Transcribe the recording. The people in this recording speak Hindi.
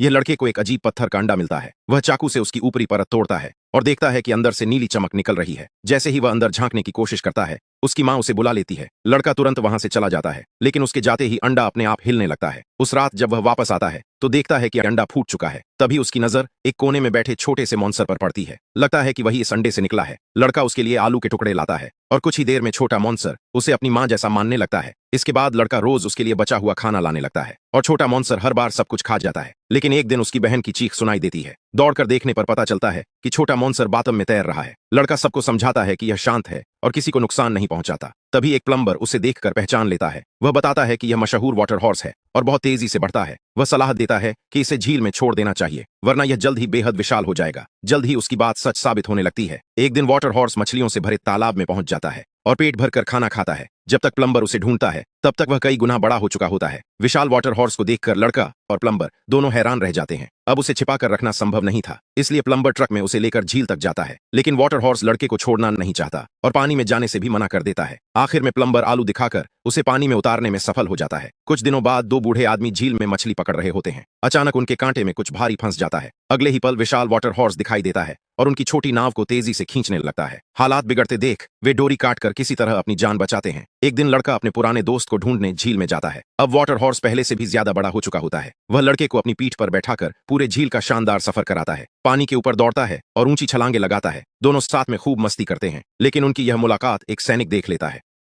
यह लड़के को एक अजीब पत्थर का अंडा मिलता है। वह चाकू से उसकी ऊपरी परत तोड़ता है और देखता है कि अंदर से नीली चमक निकल रही है। जैसे ही वह अंदर झांकने की कोशिश करता है, उसकी माँ उसे बुला लेती है। लड़का तुरंत वहां से चला जाता है, लेकिन उसके जाते ही अंडा अपने आप हिलने लगता है। उस रात जब वह वापस आता है तो देखता है कि अंडा फूट चुका है। तभी उसकी नजर एक कोने में बैठे छोटे से मॉन्स्टर पर पड़ती है। लगता है कि वही इस अंडे से निकला है। लड़का उसके लिए आलू के टुकड़े लाता है और कुछ ही देर में छोटा मॉन्स्टर उसे अपनी माँ जैसा मानने लगता है। इसके बाद लड़का रोज उसके लिए बचा हुआ खाना लाने लगता है और छोटा मॉन्स्टर हर बार सब कुछ खा जाता है। लेकिन एक दिन उसकी बहन की चीख सुनाई देती है। दौड़कर देखने पर पता चलता है कि छोटा मॉन्स्टर बातम में तैर रहा है। लड़का सबको समझाता है कि यह शांत है और किसी को नुकसान नहीं पहुंचाता। तभी एक प्लम्बर उसे देखकर पहचान लेता है। वह बताता है कि यह मशहूर वाटर हॉर्स है और बहुत तेजी से बढ़ता है। वह सलाह देता है कि इसे झील में छोड़ देना चाहिए, वरना यह जल्द ही बेहद विशाल हो जाएगा। जल्द ही उसकी बात सच साबित होने लगती है। एक दिन वाटर हॉर्स मछलियों से भरे तालाब में पहुंच जाता है और पेट भरकर खाना खाता है। जब तक प्लम्बर उसे ढूंढता है तब तक वह कई गुना बड़ा हो चुका होता है। विशाल वाटर हॉर्स को देखकर लड़का और प्लम्बर दोनों हैरान रह जाते हैं। अब उसे छिपाकर रखना संभव नहीं था, इसलिए प्लम्बर ट्रक में उसे लेकर झील तक जाता है। लेकिन वाटर हॉर्स लड़के को छोड़ना नहीं चाहता और पानी में जाने से भी मना कर देता है। आखिर में प्लम्बर आलू दिखाकर उसे पानी में उतारने में सफल हो जाता है। कुछ दिनों बाद दो बूढ़े आदमी झील में मछली पकड़ रहे होते हैं। अचानक उनके कांटे में कुछ भारी फंस जाता है। अगले ही पल विशाल वाटर हॉर्स दिखाई देता है और उनकी छोटी नाव को तेजी से खींचने लगता है। हालात बिगड़ते देख वे डोरी काटकर किसी तरह अपनी जान बचाते हैं। एक दिन लड़का अपने पुराने दोस्त को ढूंढने झील में जाता है। अब वाटर हॉर्स पहले से भी ज्यादा बड़ा हो चुका होता है। वह लड़के को अपनी पीठ पर बैठाकर पूरे झील का शानदार सफर कराता है। पानी के ऊपर दौड़ता है और ऊंची छलांगे लगाता है। दोनों साथ में खूब मस्ती करते हैं। लेकिन उनकी यह मुलाकात एक सैनिक देख लेता है।